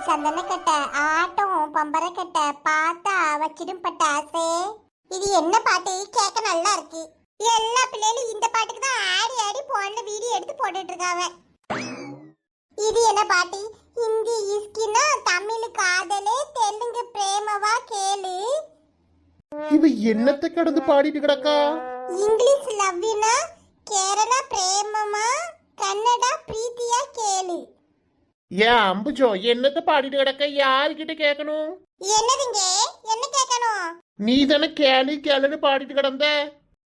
சந்தனக்கட்டை ஆட்டம் பம்பரக்கட்டை பார்த்தா வச்சிடும் பட்டாசே. இது என்ன பாட்டு? கேட்க நல்லா இருக்கு. எல்லா பிள்ளைகளும் இந்த பாட்டுக்கு தான் ஆடி ஆடி போன வீடியோ எடுத்து போட்டுட்டு இருக்காங்க. இது என்ன பாட்டு? ஹிந்தி இஸ்கினா, தமிழ் காதலே, தெலுங்கு பிரேமவா கேளு. இவ என்னத்தை கடந்து பாடிட்டு கிடக்கா? இங்கிலீஷ் லவ்வினா, கேரளா பிரேமமா, கன்னடா பிரீத்தியா கேளு. ஏன் அம்புஜோ என்னத்தை பாடிட்டு கிடக்க? யாருக்கிட்ட கேட்கணும்? என்னதுங்க? என்ன கேட்கணும்? நீ தானே கேளு கேளுன்னு பாடிட்டு கிடந்த.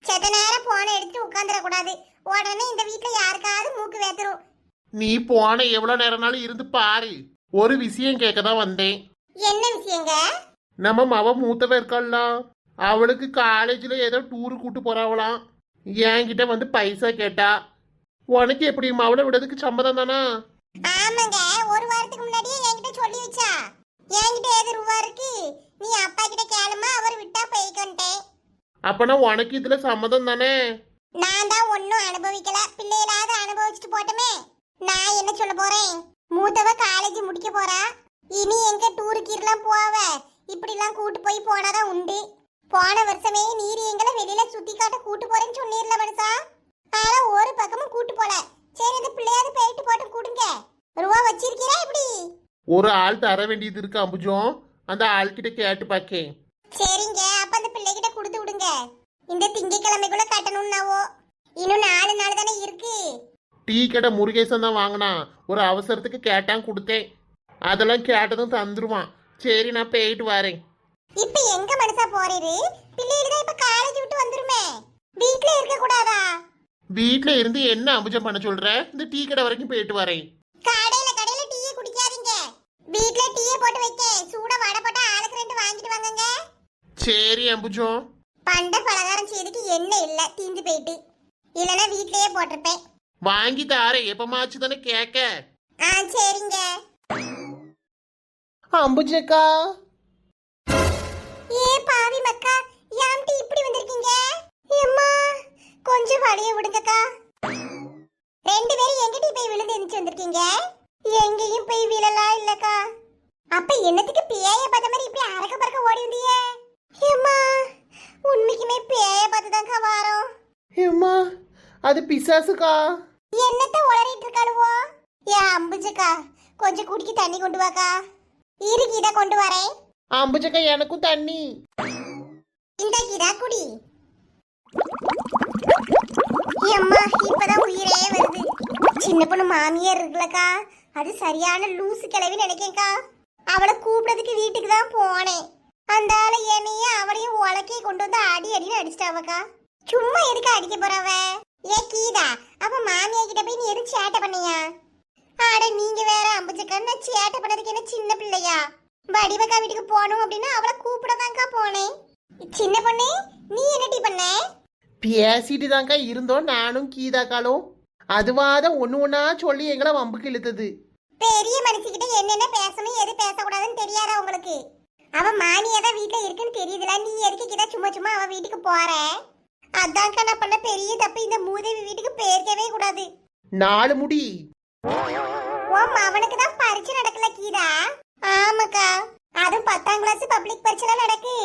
செத்த நேரம் போன எடுத்து உட்கார்ந்துட கூடாது. உடனே இந்த வீட்டுல யாருக்காவது மூக்கு வேத்துரும். நீ போன எவ்வளவு நேரம்னாலும் இருந்து பாரு. ஒரு விஷயம் கேட்க தான் வந்தேன். என்ன விஷயங்க? நம்ம மவ மூத்தவ இருக்காள்ல, அவளுக்கு காலேஜ்ல ஏதோ டூரு கூட்டு போறாவலாம். என்கிட்ட வந்து பைசா கேட்டா. உனக்கு எப்படி அவளை விடுறதுக்கு சம்மதம் தானா? ஆமாங்க, ஒரு வாரத்துக்கு முன்னாடியே என்கிட்ட சொல்லி வச்சா. என்கிட்ட ஏது ரூபா இருக்கு, நீ அப்பா கிட்ட கேளுமா, அவர் விட்டா போய்க்கொண்டேன். அப்பனா உனக்கு இதுல சம்மதம் தானே? நான் தான் ஒன்னும் அனுபவிக்கல, பிள்ளைகளாவது அனுபவிச்சுட்டு போட்டுமே. நான் என்ன சொல்ல போறேன்? மூத்தவ காலேஜ் முடிக்க போறா. இனி எங்க டூருக்கு எல்லாம் போவ? இப்படி எல்லாம் கூட்டு போய் போனாதான் உண்டு. போன வருஷமே நீர் எங்களை வெளியில சுத்தி காட்ட கூட்டு போறேன்னு சொன்னீர்ல மனுஷா. ஆனா ஒரு பக்கமும் கூட்டு போல. சரி, இந்த பிள்ளையாவது போயிட்டு போட்டு கூடுங்க. ரூபா வச்சிருக்கீரா இப்படி? ஒரு ஆள் தர வேண்டியது இருக்கு அம்புஜம், அந்த ஆள்கிட்ட கேட்டு பாக்கேன். சரிங்க, அப்ப அந்த பிள்ளைகிட்ட கொடுத்து விடுங்க. இந்த திங்கக்கிழமைக்குள்ள கட்டணும்னாவோ. இன்னும் 4 நாள் தானே இருக்கு. டீ கடை முருகேசன் தான் வாங்கினான். ஒரு அவசரத்துக்கு கேட்டான், கொடுத்தேன். அதெல்லாம் கேட்டதும் தந்துருவான். சரி, நான் போயிட்டு வரேன். இப்ப எங்க மனசா போறீரு? பிள்ளைகள் தான் இப்ப காலேஜ் விட்டு வந்துருமே. வீட்ல இருக்க கூடாதா? வீட்ல இருந்து என்ன அம்புஜம் பண்ண சொல்ற? இந்த டீ கடை வரைக்கும் போயிட்டு வரேன். கடையில டீயே குடிக்காதீங்க. வீட்ல டீயே போட்டு வைக்க, சூட வடை போட்டா ஆளுக்கு 2 வாங்கிட்டு வாங்கங்க. சரி அம்புஜம். பண்ட பலகாரம் செய்துக்கு என்ன இல்ல, தீந்து போயிட்டு. இல்லனா வீட்லயே போட்டிருப்பேன். வாங்கி தாரே, எப்பமாச்சு தானே கேட்க. சரிங்க. அம்புஜக்கா. ஏ பாவி மக்கா, யாம்டி இப்படி வந்திருக்கீங்க? அம்மா, கொஞ்சம் வழிய விடுங்கக்கா. 2 பேரும் எங்கிட்ட போய் விழுந்து எந்திரிச்சு வந்திருக்கீங்க? எங்கேயும் போய் விழலாம் இல்லக்கா. அப்ப என்னத்துக்கு பேய பார்த்த மாதிரி இப்படி அரக்க பறக்க ஓடி வந்தியே? அம்மா, உண்மைக்குமே பேய பார்த்துதான்க்கா வாரோம். ஏம்மா, அது பிசாசுக்கா. என்னத்த உளறிட்டு இருக்காளுவோ? ஏ அம்புஜக்கா, கொஞ்சம் குடிக்க தண்ணி கொண்டு வாக்கா. இருக்கு, இதை கொண்டு வரேன். அம்புஜக்கா, எனக்கும் தண்ணி. இந்த கிடா குடி. அம்மா, இப்பதான் உயிரே வருது. சின்ன பொண்ணு மாமியார் இருக்குல்லக்கா, அது சரியான லூசு கிளவி நினைக்கேக்கா. அவளை கூப்பிடறதுக்கு வீட்டுக்கு தான் போனேன். அந்த ஆளை என்னைய அவளையும் உலக்கையை கொண்டு வந்து அடி அடின்னு அடிச்சிட்டாவக்கா. சும்மா எதுக்கு அடிக்க போறவ? ஏ கீதா, அப்ப மாமியா கிட்ட போய் நீ எதுவும் சேட்டை பண்ணியா? ஆட, நீங்க வேற அம்புச்சக்கா, நான் சேட்டை பண்ணதுக்கு என்ன சின்ன பிள்ளையா? வடிவக்கா வீட்டுக்கு போகணும் அப்படின்னா அவளை கூப்பிடதான்க்கா போனேன். சின்ன பொண்ணு, நீ என்னடி பண்ண? பேசிட்டு தான்க்கா இருந்தோம் நானும் கீதாக்காலும். அதுவாதான் ஒண்ணு ஒண்ணா சொல்லி எங்களை வம்புக்கு இழுத்தது. பெரிய மனுஷிக்கிட்ட என்னென்ன பேசணும் எது பேசக்கூடாதுன்னு தெரியாதா உங்களுக்கு? அவ மாமியாதான் வீட்டுல இருக்குன்னு தெரியுதுல, நீ எதுக்கு கிட்ட சும்மா சும்மா அவ வீட்டுக்கு போற? அதான்க்கா நான் பண்ண பெரிய தப்பு. இந்த மூதேவி வீட்டுக்கு போயிருக்கவே கூடாது. 4 முடி. அவனுக்கு தான் பரீட்சை நடக்கல கீதா. ஆமாக்கா, அதுவும் 10ஆம் கிளாஸ் பப்ளிக் பரீட்சை நடக்கு.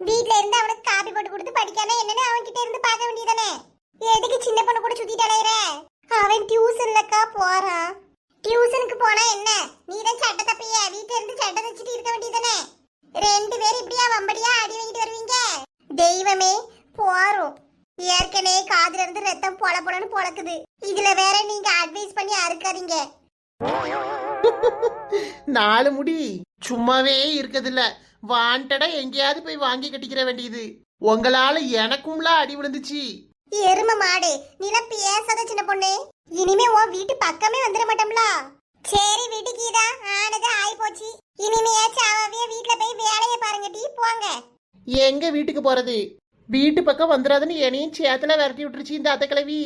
வீட்ல இருந்து அவனுக்கு காபி போட்டு கொடுத்து படிக்கானே என்னன்னு அவன் கிட்ட இருந்து பார்க்க வேண்டியதானே? எதுக்கு சின்ன பொண்ணு கூட சுத்திட்டு அலையற? அவன் டியூஷன்லக்கா போறான். டியூஷனுக்கு போனா என்ன? நீ தான் சட்டை தப்பிய வீட்ல இருந்து சட்டை தச்சிட்டு இருக்க வேண்டியதானே? 2 பேரும் இப்படியா வம்படியா அடி வாங்கிட்டு வருவீங்க? தெய்வமே, போறோம். ஏற்கனவே காதுல இருந்து ரத்தம் பொல பொலன்னு பொளக்குது. இதுல வேற நீங்க அட்வைஸ் பண்ணி அறுக்காதீங்க. 4 முடி சும்மாவே இருக்கதில்ல. வாண்டடா எங்கேயாவது போய் வாங்கி கட்டிக்கிற வேண்டியது. உங்களால எனக்கும்ல அடி விழுந்துச்சு. எரும மாடு, நீலாம் பேசாத சின்ன பொண்ணு. இனிமே உன் வீட்டு பக்கமே வந்துட மாட்டோம்ல. சரி வீட்டுக்கீதா, ஆனது ஆயி போச்சு. இனிமையாச்சும் அவவே வீட்டுல போய் வேலையை பாருங்க. டீ போங்க. எங்க வீட்டுக்கு போறது? வீட்டு பக்கம் வந்துடாதுன்னு என்னையும் சேத்துல விரட்டி விட்டுருச்சு இந்த அத்தை கிழவி.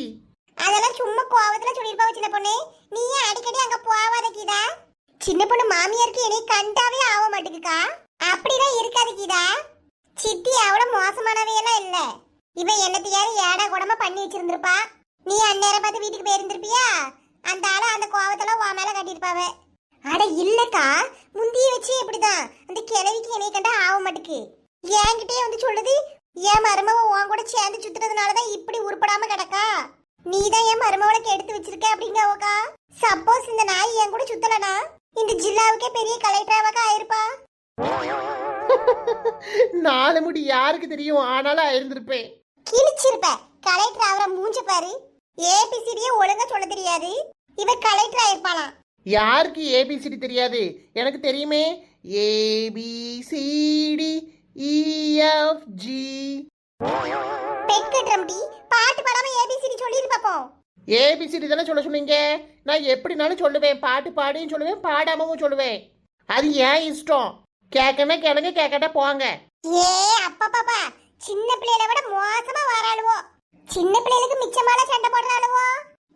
அதெல்லாம் சும்மா கோவத்துல சொல்லிருப்பாவ சின்ன பொண்ணு. நீ அடிக்கடி அங்க போவாத கீதா. சின்ன பொண்ணு மாமியாருக்கு என்னை கண்டாவே ஆக மாட்டேங்குக்கா. அப்படிதான் இருக்காது கீதா. சித்தி அவ்வளவு மோசமானவே எல்லாம் இல்ல. இவன் என்னத்தையாவது ஏடா கூடமா பண்ணி வச்சிருந்திருப்பா. நீ அந்நேரம் பார்த்து வீட்டுக்கு போயிருந்திருப்பியா? அந்த ஆள அந்த கோவத்துல உன் மேல கட்டிருப்பாவ. அட இல்லக்கா, முந்திய வச்சு இப்படிதான் அந்த கிழவிக்கு என்னைய கண்டா ஆக மாட்டுக்கு. என்கிட்டயே வந்து சொல்லுது, என் மருமவ உன் கூட சேர்ந்து சுத்துறதுனாலதான் இப்படி உருப்படாம கிடக்கா, நீதான் என் மருமவளுக்கு எடுத்து வச்சிருக்க அப்படிங்கக்கா. சப்போஸ் இந்த நாய் என் கூட சுத்தலனா இந்த ஜில்லாவுக்கே பெரிய கலெக்டராவாக்கா ஆயிருப்பா. நாலு முடி யாருக்கு தெரியும், ஆனாலும் ஆயிருந்திருப்பேன். கிழிச்சிருப்ப. கலெக்டர் அவரை மூஞ்ச பாரு. ஏபிசிடியே ஒழுங்கா சொல்ல தெரியாது, இவ கலெக்டர் ஆயிருப்பாளாம். யாருக்கு ஏபிசிடி தெரியாது? எனக்கு தெரியுமே. ABCD EFG. பெக்கட்ரம்டி பாட்டு பாடாம ஏபிசிடி சொல்லிரு பாப்போம். ஏபிசிடி தானே சொல்ல சொன்னீங்க. நான் எப்படினாலும் சொல்லுவேன், பாட்டு பாடியும் சொல்லுவேன், பாடாமவும் சொல்லுவேன். அது ஏன் இஷ்டம். கேட்கனா கேளுங்க, கேட்கட்டா போங்க. ஏ அப்பா பாப்பா, சின்ன பிள்ளைகளை விட மோசமா வராளுவோ. சின்ன பிள்ளைகளுக்கு மிச்சமால சண்டை போடுறாளுவோ.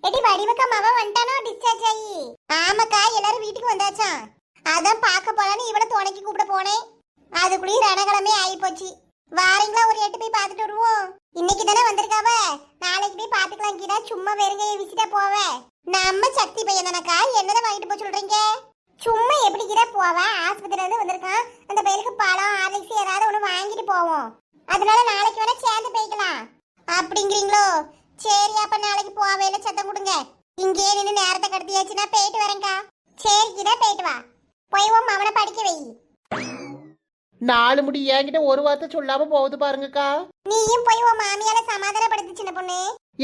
எடி வடிவக்கா மாவ வந்துட்டானோ டிஸ்சார்ஜ் ஆகி? ஆமாக்கா, எல்லாரும் வீட்டுக்கு வந்தாச்சாம். அதான் பார்க்க போலான்னு இவளை துணைக்கு கூப்பிட போனேன். அதுக்குள்ளேயும் ரணகிழமை ஆகி போச்சு. வாரீங்களா, ஒரு எட்டு போய் பார்த்துட்டு வருவோம். இன்னைக்கு தானே வந்திருக்காவ, நாளைக்கு போய் பார்த்துக்கலாம். கீழே சும்மா வெறுங்கையை விசிட்டா போவ. நம்ம சக்தி பையன் தானக்கா, என்னதான் வாங்கிட்டு போய் சொல்றீங்க? சும்மா எப்படி கீழே போவ? ஆஸ்பத்திரியில இருந்து வந்திருக்கான், அந்த பையனுக்கு பழம் ஆர்லிக்ஸ் ஏதாவது ஒன்று வாங்கிட்டு போவோம். அதனால நாளைக்கு வேணா சேர்ந்து போய்க்கலாம் அப்படிங்கிறீங்களோ? சரி, அப்ப நாளைக்கு போவேல சத்தம் கொடுங்க. இங்கே நின்று நேரத்தை கடத்தியாச்சுன்னா போயிட்டு வரேங்க்கா. சரி கீதா, போயிட்டு வா. போய் உன் அவனை படிக்க வை. நாலு முடி என்கிட்ட ஒரு வார்த்தை சொல்லாம போகுது பாருங்கக்கா. நீயும் போய் உன் மாமியால சமாதானப்படுத்து சின்ன பொண்ணு.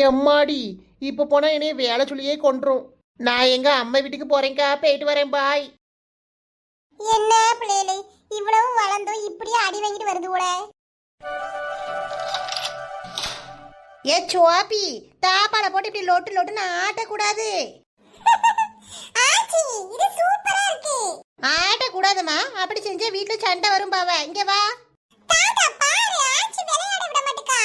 எம்மாடி, இப்ப போனா என்னைய வேலை சொல்லியே கொன்றும். நான் எங்க அம்மா வீட்டுக்கு போறேன்க்கா, போயிட்டு வரேன், பாய். என்ன பிள்ளைகளே, இவ்வளவு வளர்ந்தோம் இப்படியே அடி வாங்கிட்டு வருது கூட. ஏ சோப்பி, தாப்பால போட்டு இப்படி லொட்டு லொட்டுன்னு ஆட்டக்கூடாது. ஆச்சி, இது சூப்பரா இருக்கு. ஆட்டக்கூடாதுமா, அப்படி செஞ்சா வீட்டுல சண்டை வரும் பாவ. இங்க வா. தாத்தா பாரு, ஆச்சி விளையாட விட மாட்டேக்கா.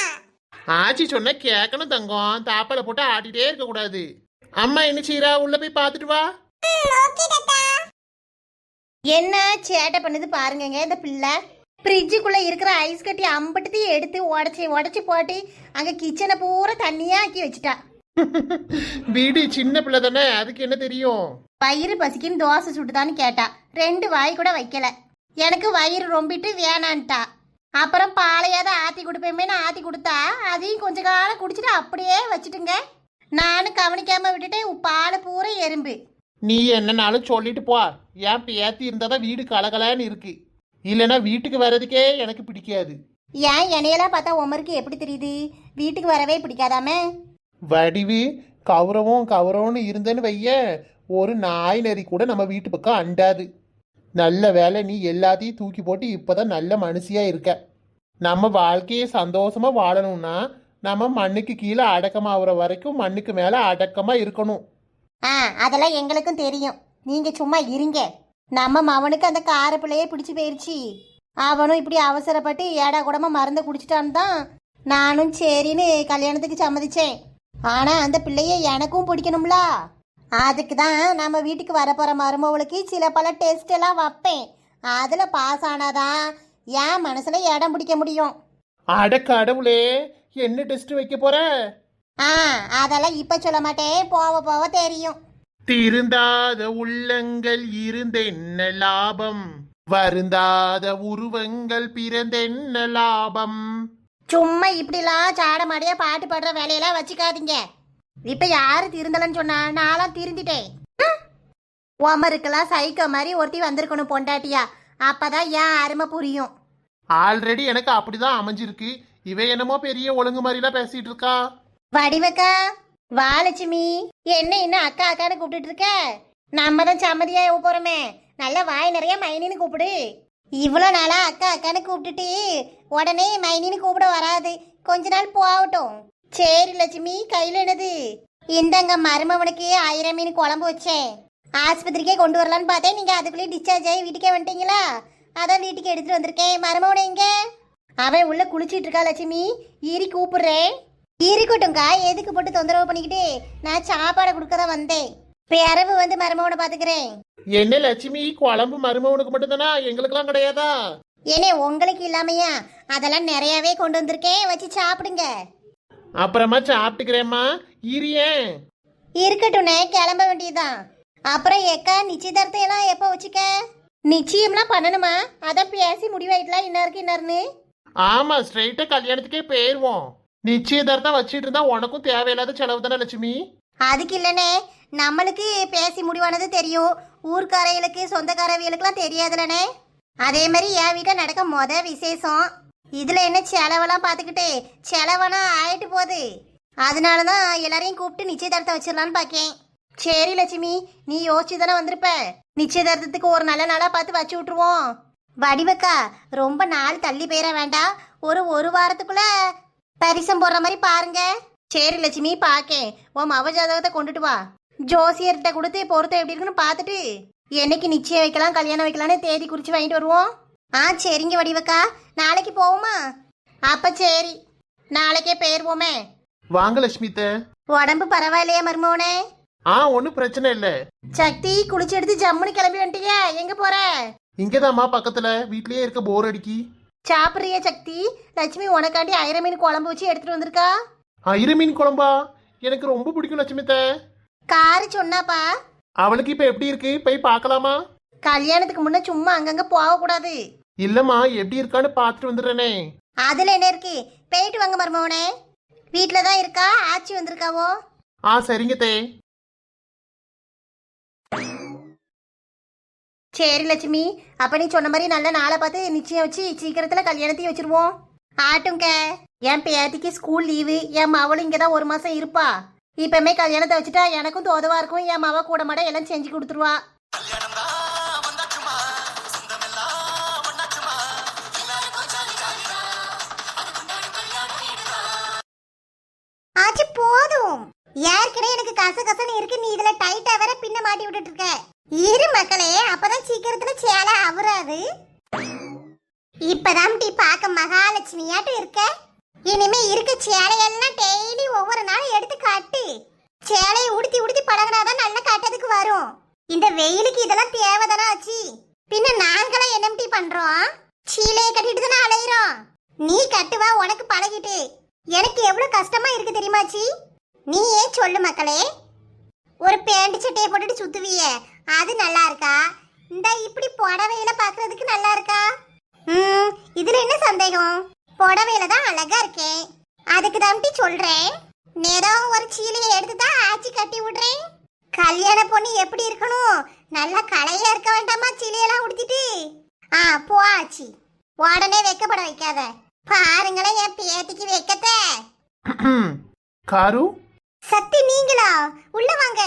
ஆச்சி சொன்ன கேட்கணும் தங்கம், தாப்பால போட்டு ஆட்டிட்டே இருக்க கூடாது. அம்மா என்ன செய்யறா, உள்ள போய் பார்த்துட்டு வா. ஓகே தாத்தா. என்ன சேட்டை பண்ணுது பாருங்கங்க இந்த பிள்ளை. ஃப்ரிட்ஜுக்குள்ள இருக்கிற ஐஸ் கட்டி அம்பட்டத்தையும் எடுத்து உடச்சி உடச்சி போட்டு அங்க கிச்சனை பூரா தண்ணியா ஆக்கி வச்சுட்டா. வீடு சின்ன பிள்ளை தானே, அதுக்கு என்ன தெரியும். வயிறு பசிக்குன்னு தோசை சுட்டுதான்னு கேட்டா, 2 வாய் கூட வைக்கல. எனக்கு வயிறு ரொம்பிட்டு வேணான்ட்டா. அப்புறம் பாலையாவது ஆத்தி கொடுப்பேமேன்னு ஆத்தி கொடுத்தா, அதையும் கொஞ்ச காலம் குடிச்சிட்டு அப்படியே வச்சுட்டுங்க. நானும் கவனிக்காம விட்டுட்டு பால் பூரா எறும்பு. நீ என்னன்னாலும் சொல்லிட்டு போ. ஏன் பேத்தி இருந்தாதான் வீடு கலகலன்னு இருக்கு, இல்லைன்னா வீட்டுக்கு வர்றதுக்கே எனக்கு பிடிக்காது. ஏன் என்னையெல்லாம் பார்த்தா உமருக்கு எப்படி தெரியுது வீட்டுக்கு வரவே பிடிக்காதாமே? வடிவு கௌரவம்னு இருந்தேன்னு வைய, ஒரு நாய் நரி கூட நம்ம வீட்டு பக்கம் அண்டாது. நல்ல வேலை, நீ எல்லாத்தையும் தூக்கி போட்டு இப்பதான் நல்ல மனுஷியா இருக்க. நம்ம வாழ்க்கையை சந்தோஷமா வாழணும்னா நம்ம மண்ணுக்கு கீழே அடக்கமாகிற வரைக்கும் மண்ணுக்கு மேல அடக்கமா இருக்கணும். அதெல்லாம் எங்களுக்கும் தெரியும், நீங்க சும்மா இருங்க. நம்ம மவனுக்கு அந்த கார பிள்ளையே பிடிச்சு போயிருச்சு. அவனும் இப்படி அவசரப்பட்டு ஏடா கூடமா மருந்து குடிச்சிட்டான்னு தான் நானும் சரின்னு கல்யாணத்துக்கு சம்மதிச்சேன். ஆனா அந்த பிள்ளைய எனக்கும் பிடிக்கணும்ல. அதுக்கு தான் நம்ம வீட்டுக்கு வரப்போற மருமவளுக்கு சில பல டெஸ்ட் எல்லாம் வைப்பேன். அதுல பாஸ் ஆனாதான் என் மனசுல இடம் பிடிக்க முடியும். அட கடவுளே, என்ன டெஸ்ட் வைக்க போற? அதெல்லாம் இப்ப சொல்ல மாட்டேன், போக போக தெரியும். திருந்தாத உள்ளங்கள் இருந்தென்ன லாபம், வருந்தாத உருவங்கள் பிறந்தென்ன லாபம். சும்மா இப்படிலாம் சாடமாடியா பாட்டு பாடுற வேலையெல்லாம் வச்சுக்காதீங்க. இப்ப யாரு திருந்தலன்னு சொன்னா, நான்லாம் திருந்திட்டேன். உமருக்கெல்லாம் சைக்கோ மாதிரி ஒருத்தி வந்திருக்கணும் பொண்டாட்டியா, அப்பதான் ஏன் அருமை புரியும். ஆல்ரெடி எனக்கு அப்படிதான் அமைஞ்சிருக்கு. இவ என்னமோ பெரிய ஒழுங்கு மாதிரிலாம் பேசிட்டு இருக்கா. வடிவக்கா, வாலட்சுமி, என்ன இன்னும் அக்கா அக்கான்னு கூப்பிட்டு இருக்க? நம்ம தான் சம்மதியா போறோமே, நல்லா வாய் நிறைய மைனின்னு கூப்பிடு. இவ்வளோ நாளா அக்கா அக்கான்னு கூப்பிட்டுட்டு உடனே மைனின்னு கூப்பிட வராது, கொஞ்ச நாள் போகட்டும். சரி லட்சுமி, கையில் என்னது? இந்தங்க மருமவனுக்கு 1000 மீன் குழம்பு வச்சேன். ஆஸ்பத்திரிக்கே கொண்டு வரலான்னு பார்த்தேன், நீங்க அதுக்குள்ளேயே டிஸ்சார்ஜ் ஆகி வீட்டுக்கே வந்துட்டீங்களா? அதான் வீட்டுக்கு எடுத்துட்டு வந்திருக்கேன். மருமவனை எங்க? அவன் உள்ள குளிச்சிட்டு இருக்கா லட்சுமி, ஈரி கூப்பிடுறேன். இருக்கட்டும்க்கா, எதுக்கு போட்டு தொந்தரவு பண்ணிக்கிட்டு? நான் சாப்பாடை கொடுக்க தான் வந்தேன். பிறவு வந்து மருமவனை பாத்துக்கிறேன். என்ன லட்சுமி, குழம்பு மருமவனுக்கு மட்டும் தானா, எங்களுக்கெல்லாம் கிடையாதா? ஏனே உங்களுக்கு இல்லாமையா? அதெல்லாம் நிறையவே கொண்டு வந்திருக்கேன், வச்சு சாப்பிடுங்க. அப்புறமா சாப்பிட்டுக்கிறேம்மா, ஈரியேன். இருக்கட்டும்னே, கிளம்ப வேண்டியதுதான். அப்புறம் ஏக்கா நிச்சயதார்த்தம் எல்லாம் எப்போ வச்சுக்க? நிச்சயம்லாம் பண்ணணுமா? அதான் பேசி முடிவாயிட்டலாம் இன்னாருக்கு இன்னாருன்னு. ஆமா, ஸ்ட்ரெயிட்டா கல்யாணத்துக்கே போயிருவோம். நிச்சயதார்த்தம் வச்சிட்டு இருந்தா உனக்கும் தேவையில்லாத செலவு தானே லட்சுமி. அதுக்கு இல்லைனே, நம்மளுக்கு பேசி முடிவானது தெரியும், ஊர்க்காரைகளுக்கு சொந்தக்காரவிகளுக்குலாம் தெரியாதுலனே. அதே மாதிரி என் வீட்டில் நடக்க விசேஷம். இதில் என்ன செலவெல்லாம் பார்த்துக்கிட்டு செலவனா ஆயிட்டு போகுது. அதனால தான் எல்லாரையும் கூப்பிட்டு நிச்சயதார்த்தம் வச்சிடலான்னு பார்க்கேன். சரி லட்சுமி, நீ யோசிச்சு தானே வந்திருப்ப. நிச்சயதார்த்தத்துக்கு ஒரு நல்ல நாளாக பார்த்து வச்சு விட்ருவோம். வடிவக்கா, ரொம்ப நாள் தள்ளி போயிட வேண்டாம். ஒரு வாரத்துக்குள்ள பரிசம் போடுற மாதிரி பாருங்க. சரி லட்சுமி, பார்க்கேன். உன் மவ ஜாதகத்தை கொண்டுட்டு வா. ஜோசியர்கிட்ட கொடுத்து பொருத்தம் எப்படி இருக்குன்னு பார்த்துட்டு என்னைக்கு நிச்சயம் வைக்கலாம் கல்யாணம் வைக்கலான்னு தேதி குறித்து வாங்கிட்டு வருவோம். சரிங்க வடிவக்கா, நாளைக்கு போவோமா? அப்ப சரி, நாளைக்கே போயிருவோமே. வாங்க லட்சுமித்த. உடம்பு பரவாயில்லையா மருமோனே? ஒன்றும் பிரச்சனை இல்லை. சக்தி, குளிச்சு எடுத்து ஜம்முன்னு கிளம்பி வந்துட்டியா? எங்க போற? இங்கதாம்மா பக்கத்துல, வீட்லயே இருக்க போர் அடிக்கி. சாப்பிட்றியா சக்தி? லட்சுமி உனக்காண்டி ஐர மீன் குழம்பு வச்சு எடுத்துட்டு வந்திருக்கா. ஐர மீன் குழம்பா? எனக்கு ரொம்ப பிடிக்கும் லட்சுமித்த. காரு சொன்னாப்பா. அவளுக்கு இப்ப எப்படி இருக்கு, போய் பார்க்கலாமா? கல்யாணத்துக்கு முன்ன சும்மா அங்கங்க போக கூடாது. இல்லம்மா, எப்படி இருக்கான்னு பார்த்துட்டு வந்துடுறேனே. அதுல என்ன இருக்கு, போயிட்டு வாங்க மருமவனே. வீட்டுல தான் இருக்கா, ஆச்சி வந்திருக்காவோ? சரிங்க தே. சரி லட்சுமி, அப்ப நீ சொன்ன மாதிரி நல்ல நாளை பார்த்து நிச்சயம் வச்சு சீக்கிரத்துல கல்யாணத்தையும் வச்சிருவோம். ஆட்டுங்க. என் பேத்திக்கு ஸ்கூல் லீவு, என் மவளும் இங்கதான் ஒரு மாசம் இருப்பா. இப்பமே கல்யாணத்தை வச்சுட்டா எனக்கும் தோதுவா இருக்கும். என் மவ கூட மாட எல்லாம் செஞ்சு கொடுத்துருவா. ஆச்சு போதும். ஏற்கனவே எனக்கு கசகசன்னு இருக்கு, நீ இதுல டைட்டா வேற பின்ன மாட்டி விட்டுட்டு இருக்க. இரு மக்களே, அப்பதான் சீக்கிரத்துல சேலை அவராது. இப்பதான் டீ பார்க்க மகாலட்சுமியாட்டு இருக்க. இனிமே இருக்க சேலையெல்லாம் டெய்லி ஒவ்வொரு நாளும் எடுத்து காட்டு. சேலையை உடுத்தி உடுத்தி பழகினாதான் நல்ல காட்டதுக்கு வரும். இந்த வெயிலுக்கு இதெல்லாம் தேவைதானா ஆச்சு? பின்ன நாங்களாம் என்னம்டி பண்றோம்? சீலையை கட்டிட்டு தானே அலையிறோம். நீ கட்டுவா, உனக்கு பழகிட்டு. எனக்கு எவ்வளவு கஷ்டமா இருக்கு தெரியுமாச்சி? நீ ஏன் சொல்லு மக்களே. ஒரு பேண்ட் சட்டையை போட்டுட்டு சுத்துவிய, அது நல்லா இருக்கா? இந்த இப்படி புடவையில பாக்குறதுக்கு நல்லா இருக்கா? இதுல என்ன சந்தேகம்? புடவையில தான் அழகா இருக்கேன், அதுக்கு தான் சொல்றேன். நேரம் ஒரு சீலையை எடுத்துதான் ஆச்சி கட்டி விடுறேன். கல்யாண பொண்ணு எப்படி இருக்கணும்? நல்லா கலையா இருக்க வேண்டாமா சீலையெல்லாம் உடுத்திட்டு? போ ஆச்சி, உடனே வெக்கப்பட வைக்காத. பாருங்களேன் என் பேத்திக்கு வெக்கத்த. காரு, சக்தி நீங்களா? உள்ள வாங்க.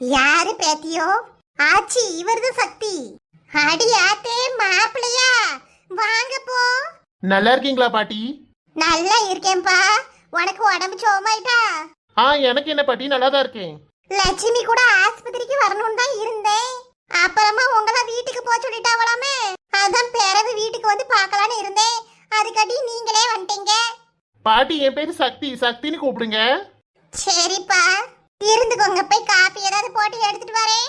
யாரு பேத்தியோ? ஆச்சி, இவர்தான் சக்தி. அடி ஆத்தே, மாப்பிளையா? வாங்க போ. நல்லா இருக்கீங்களா பாட்டி? நல்லா இருக்கேன்பா. உனக்கு உடம்பு சோமாயிட்டா? எனக்கு என்ன பாட்டி, நல்லா தான் இருக்கேன். லட்சுமி கூட ஆஸ்பத்திரிக்கு வரணும்னு தான் இருந்தேன். அப்புறமா உங்கள வீட்டுக்கு போக சொல்லிட்டாவலாமே, அதான் பிறகு வீட்டுக்கு வந்து பார்க்கலான்னு இருந்தேன். அதுக்காட்டி நீங்களே வந்துட்டீங்க. பாட்டி, என் பேரு சக்தி, சக்தின்னு கூப்பிடுங்க. சரிப்பா, இருந்துக்கோங்க. போய் காபி ஏதாவது போட்டு எடுத்துட்டு வரேன்.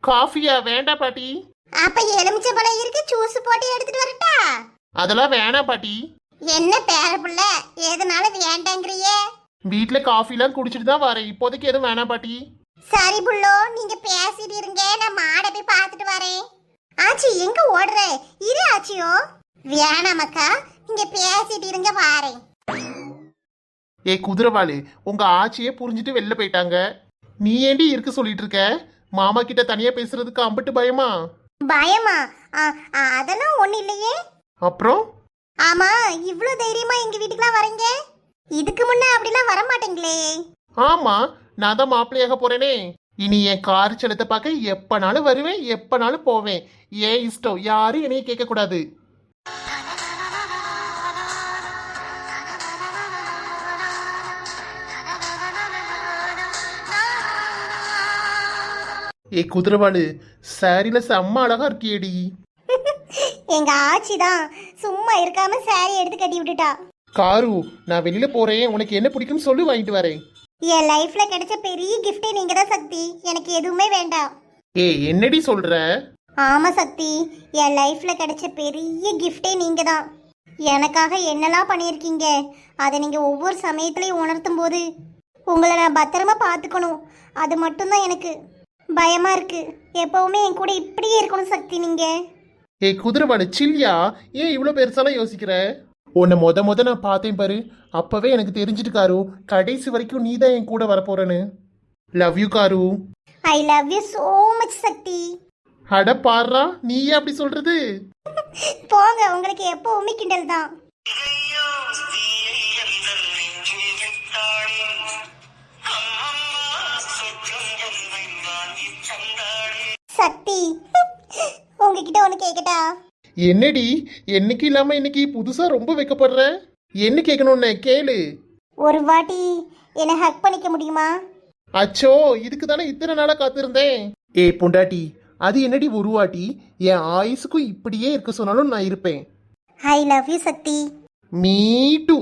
காஃபியா? வேண்டாம் பாட்டி. அப்ப எலுமிச்சை பழம் இருக்கு, ஜூஸ் போட்டு எடுத்துட்டு வரட்டா? அதெல்லாம் வேணாம் பாட்டி. என்ன பேர புள்ள, எதனால வேண்டாங்கறியே? வீட்ல காஃபிலாம் குடிச்சிட்டு தான் வரேன், இப்போதைக்கு எதுவும் வேணாம் பாட்டி. சரி புள்ளோ, நீங்க பேசிட்டு இருங்க, நான் மாட போய் பார்த்துட்டு வரேன். ஆச்சி, எங்க ஓடுற? இரு ஆச்சியோ. வேணாமக்கா, நீங்க பேசிட்டு இருங்க, வாரேன். குதிரவாளு, உங்க ஆச்சியே புரிஞ்சுட்டு வெளில போயிட்டாங்க. நீ ஏண்டி இருக்க சொல்லிட்டு இருக்க? மாமா கிட்ட தனியா பேசுறதுக்கு அம்பிட்டு பயமா? பயமா? அதெல்லாம் ஒண்ணு இல்லையே. அப்புறம்? ஆமா, இவ்ளோ தைரியமா எங்க வீட்டுக்குலாம் வரீங்க? இதுக்கு முன்ன அப்படிலாம் வர மாட்டீங்களே. ஆமா, நான் தான் மாப்பிள்ளையாக போறேனே. இனி என் கார் செலத்தை பார்க்க எப்பனாலும் வருவேன், எப்பனாலும் போவேன். ஏன் இஷ்டம், யாரும் என்னைய கேட்க கூடாது. குதிரவாளு, சாரியில செம்ம அழகா இருக்கியேடி. எங்க ஆச்சி தான் சும்மா இருக்காம சாரி எடுத்து கட்டி விட்டுட்டா. காரு, நான் வெளியில போறேன், உனக்கு என்ன பிடிக்கும்னு சொல்லி வாங்கிட்டு வரேன். என் லைஃப்ல கிடைச்ச பெரிய கிஃப்டே நீங்க தான் சக்தி. எனக்கு எதுவுமே வேண்டாம். என்னடி சொல்ற? ஆமா சக்தி, என் லைஃப்ல கிடைச்ச பெரிய கிஃப்டே நீங்க தான். எனக்காக என்னெல்லாம் பண்ணியிருக்கீங்க, அதை நீங்க ஒவ்வொரு சமயத்திலையும் உணர்த்தும் போது உங்களை நான் பத்திரமா பார்த்துக்கணும். அது மட்டும்தான் எனக்கு. பயமா இருக்கு. எப்பவுமே என் கூட இப்படியே இருக்கணும் சக்தி நீங்க. ஏய் குதிரவாளு சில்லியா, ஏன் இவ்வளோ பெருசாலாம் யோசிக்கிற? உன்னை முத நான் பார்த்தேன் பாரு, அப்பவே எனக்கு தெரிஞ்சிட்டு காரு, கடைசி வரைக்கும் நீ தான் என் கூட வரப்போறேன்னு. லவ் யூ காரு. I love you so much Sakthi. அட பாடுறா, நீ ஏன் அப்படி சொல்றது? போங்க, உங்களுக்கு எப்பவுமே கிண்டல் தான். சக்தி, உங்ககிட்ட ஒண்ணு கேக்கட்டா? என்னடி என்னைக்கு இல்லாம இன்னைக்கு புதுசா ரொம்ப வைக்கப்படுற? என்ன கேட்கணும்னு கேளு. ஒரு வாட்டி என்ன ஹக் பண்ணிக்க முடியுமா? அச்சோ, இதுக்கு தானே இத்தனை நாளா காத்திருந்தேன். ஏய் பொண்டாட்டி, அது என்னடி ஒரு வாட்டி? என் ஆயுசுக்கும் இப்படியே இருக்க சொன்னாலும் நான் இருப்பேன். I love you Shakti. Me too.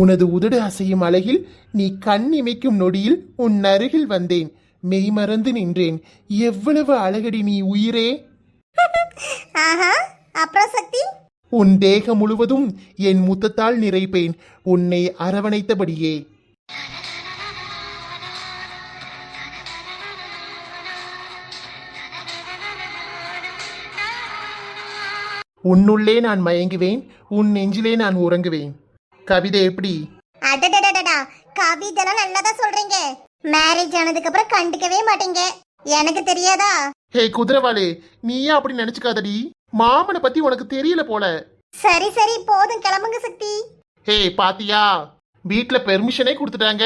உனது உதடு அசையும் அழகில் நீ கண் இமைக்கும் நொடியில் உன் அருகில் வந்தேன், மெய்மறந்து நின்றேன். எவ்வளவு அழகடி நீ உயிரே. ஆஹா, அப்புறம் சக்தி? உன் தேகம் முழுவதும் என் முத்தத்தால் நிறைப்பேன், உன்னை அரவணைத்தபடியே. உன்னுள்ளே நான் மயங்குவேன், உன் நெஞ்சிலே நான் உறங்குவேன். கவிதை எப்படி? அடடடடடா, கவிதெல்லாம் நல்லா தான் சொல்றீங்க. மேரேஜ் ஆனதுக்கு அப்புறம் கண்டுக்கவே மாட்டீங்க. எனக்கு தெரியாதா? ஹே குதிரவாளே, நீயே அப்படி நினைச்சுக்காதடி. மாமனை பத்தி உனக்கு தெரியல போல. சரி சரி, போதும், கிளம்புங்க சக்தி. ஹே பாத்தியா, வீட்ல பெர்மிஷனே கொடுத்துட்டாங்க,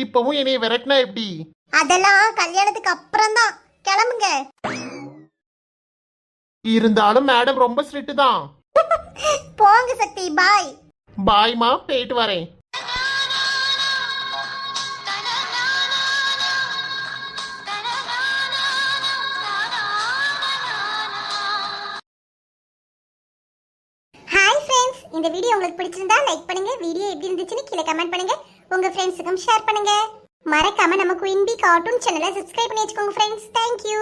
இப்பவும் என்னைய விரட்டினா எப்படி? அதெல்லாம் கல்யாணத்துக்கு அப்புறம் தான். கிளம்புங்க. இருந்தாலும் மேடம் ரொம்ப ஸ்ட்ரிக்ட் தான். போங்க சக்தி, பாய். பாய்மா, போயிட்டு வரேன். ஹாய் ஃப்ரெண்ட்ஸ், இந்த வீடியோ உங்களுக்கு பிடிச்சிருந்தா லைக் பண்ணுங்க. வீடியோ எப்படி இருந்துச்சுன்னு கீழே கமெண்ட் பண்ணுங்க. உங்க ஃப்ரெண்ட்ஸுக்கும் ஷேர் பண்ணுங்க. மறக்காம நம்ம குயின் பி கார்ட்டூன் சேனலை சப்ஸ்கிரைப் பண்ணி வச்சுக்கோங்க ஃப்ரெண்ட்ஸ். தேங்க்யூ.